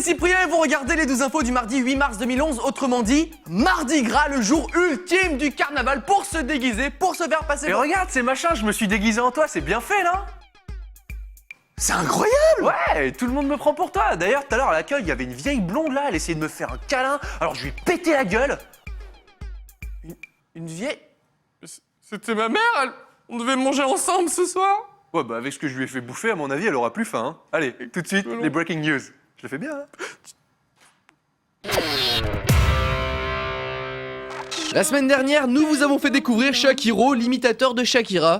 Cyprien et vous regardez les 12 infos du mardi 8 mars 2011, autrement dit, Mardi Gras, le jour ultime du carnaval pour se déguiser, pour se faire passer... Et regarde ces machins, je me suis déguisé en toi, c'est bien fait là. C'est incroyable! Ouais, tout le monde me prend pour toi. D'ailleurs, tout à l'heure à l'accueil, il y avait une vieille blonde là, elle essayait de me faire un câlin, alors je lui ai pété la gueule. Une vieille... C'était ma mère, on devait manger ensemble ce soir. Ouais, bah avec ce que je lui ai fait bouffer, à mon avis, elle aura plus faim. Hein. Allez, tout de suite, les breaking news. Je le fais bien, hein. La semaine dernière, nous vous avons fait découvrir Shakiro, l'imitateur de Shakira.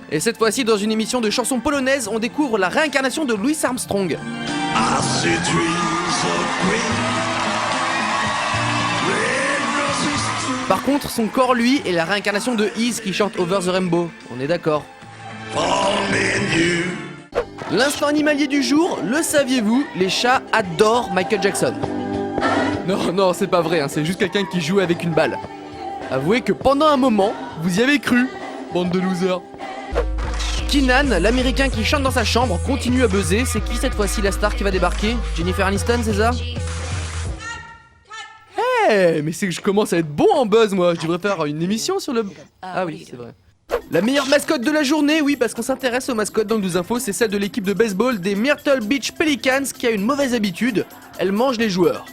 Et cette fois-ci, dans une émission de chansons polonaises, on découvre la réincarnation de Louis Armstrong. Par contre, son corps, lui, est la réincarnation de Iz qui chante Over the Rainbow. On est d'accord. L'instant animalier du jour, le saviez-vous, les chats adorent Michael Jackson. Non, c'est pas vrai, hein, c'est juste quelqu'un qui joue avec une balle. Avouez que pendant un moment, vous y avez cru, bande de losers. Keenan, l'américain qui chante dans sa chambre, continue à buzzer. C'est qui cette fois-ci la star qui va débarquer? Jennifer Aniston, c'est ça? Mais c'est que je commence à être bon en buzz, moi. Je devrais faire une émission sur le... Ah oui, c'est vrai. La meilleure mascotte de la journée, oui, parce qu'on s'intéresse aux mascottes dans le 12 infos, c'est celle de l'équipe de baseball des Myrtle Beach Pelicans qui a une mauvaise habitude. Elle mange les joueurs.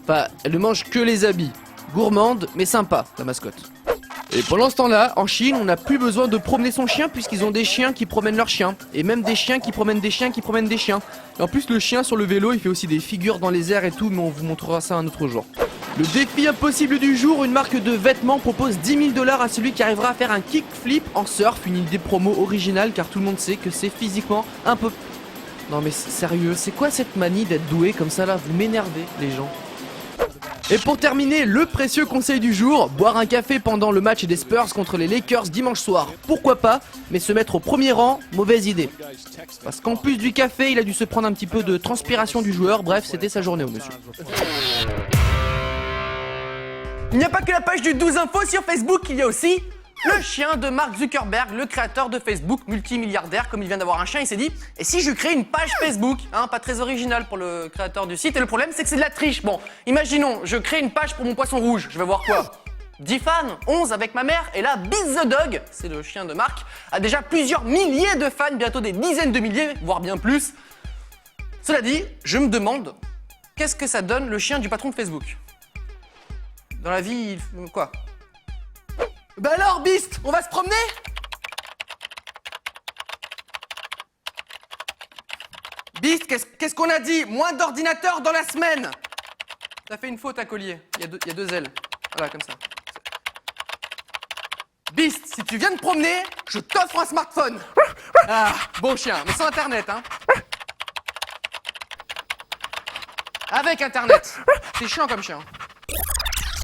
Enfin, elle ne mange que les habits. Gourmande, mais sympa, la mascotte. Et pendant ce temps-là, en Chine, on n'a plus besoin de promener son chien puisqu'ils ont des chiens qui promènent leurs chiens. Et même des chiens qui promènent des chiens qui promènent des chiens. Et en plus, le chien sur le vélo, il fait aussi des figures dans les airs et tout, mais on vous montrera ça un autre jour. Le défi impossible du jour, une marque de vêtements propose 10 000 $ à celui qui arrivera à faire un kickflip en surf, une idée promo originale car tout le monde sait que c'est physiquement un peu... Non mais sérieux, c'est quoi cette manie d'être doué comme ça là? Vous m'énervez les gens. Et pour terminer, le précieux conseil du jour, boire un café pendant le match des Spurs contre les Lakers dimanche soir. Pourquoi pas, mais se mettre au premier rang, mauvaise idée. Parce qu'en plus du café, il a dû se prendre un petit peu de transpiration du joueur, bref, c'était sa journée au monsieur. Il n'y a pas que la page du 12 infos sur Facebook, il y a aussi le chien de Mark Zuckerberg, le créateur de Facebook, multimilliardaire, comme il vient d'avoir un chien, il s'est dit « Et si je crée une page Facebook ?» Pas très original pour le créateur du site, et le problème c'est que c'est de la triche. Bon, imaginons, je crée une page pour mon poisson rouge, je vais voir quoi? 10 fans, 11 avec ma mère, et là, Biz the Dog, c'est le chien de Mark, a déjà plusieurs milliers de fans, bientôt des dizaines de milliers, voire bien plus. Cela dit, je me demande, qu'est-ce que ça donne le chien du patron de Facebook? Dans la vie, quoi? Bah alors, Beast, on va se promener? Beast, qu'est-ce qu'on a dit? Moins d'ordinateurs dans la semaine. T'as fait une faute à collier, il y a deux ailes. Voilà, comme ça. Beast, si tu viens de promener, je t'offre un smartphone. Ah, bon chien, mais sans internet, hein. Avec internet. C'est chiant comme chien.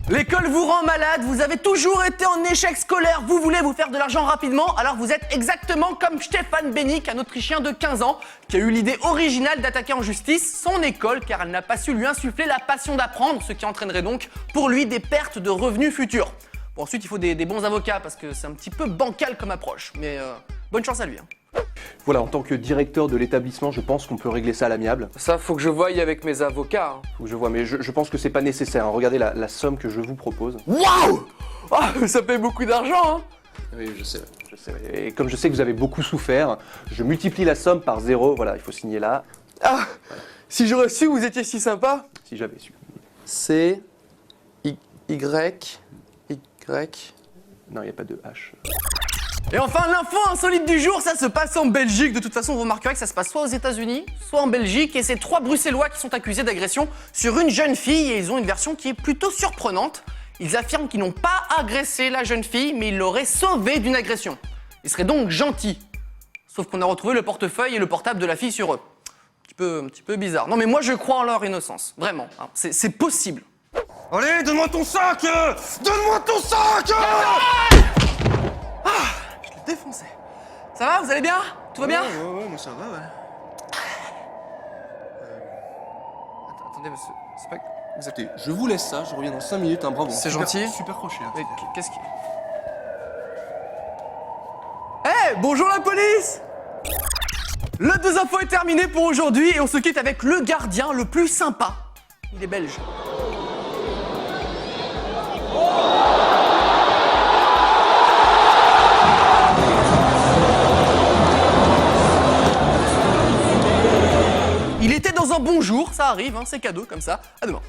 L'école vous rend malade, vous avez toujours été en échec scolaire, vous voulez vous faire de l'argent rapidement, alors vous êtes exactement comme Stéphane Bénic, un Autrichien de 15 ans, qui a eu l'idée originale d'attaquer en justice son école car elle n'a pas su lui insuffler la passion d'apprendre, ce qui entraînerait donc pour lui des pertes de revenus futurs. Bon, ensuite il faut des bons avocats parce que c'est un petit peu bancal comme approche, mais bonne chance à lui. Voilà, en tant que directeur de l'établissement, je pense qu'on peut régler ça à l'amiable. Ça, faut que je voie avec mes avocats. Faut que je vois, mais je pense que c'est pas nécessaire. Hein. Regardez la somme que je vous propose. Waouh! Ça fait beaucoup d'argent, hein? Oui, je sais. Et comme je sais que vous avez beaucoup souffert, je multiplie la somme par 0. Voilà, il faut signer là. Ah! Si j'aurais su que vous étiez si sympa. Si j'avais su. C... Y... Non, il n'y a pas de H. Et enfin, l'info insolite du jour, ça se passe en Belgique. De toute façon, vous remarquerez que ça se passe soit aux États-Unis, soit en Belgique. Et c'est 3 Bruxellois qui sont accusés d'agression sur une jeune fille. Et ils ont une version qui est plutôt surprenante. Ils affirment qu'ils n'ont pas agressé la jeune fille, mais ils l'auraient sauvée d'une agression. Ils seraient donc gentils. Sauf qu'on a retrouvé le portefeuille et le portable de la fille sur eux. Un petit peu bizarre. Non mais moi je crois en leur innocence. Vraiment. Hein. C'est possible. Allez, donne-moi ton sac! Donne-moi ton sac! Défoncé. Ça va, vous allez bien? Tout va bien? Ouais, moi ça va, ouais. Attendez, monsieur, c'est pas... Écoutez, je vous laisse ça, je reviens dans 5 minutes, hein, bravo. C'est Super- gentil. Super crochet. Hein, Mais qu'est-ce qui... Bonjour la police! Le 12 info est terminé pour aujourd'hui et on se quitte avec le gardien le plus sympa. Il est belge. Il était dans un bon jour, ça arrive, hein, c'est cadeau comme ça. À demain.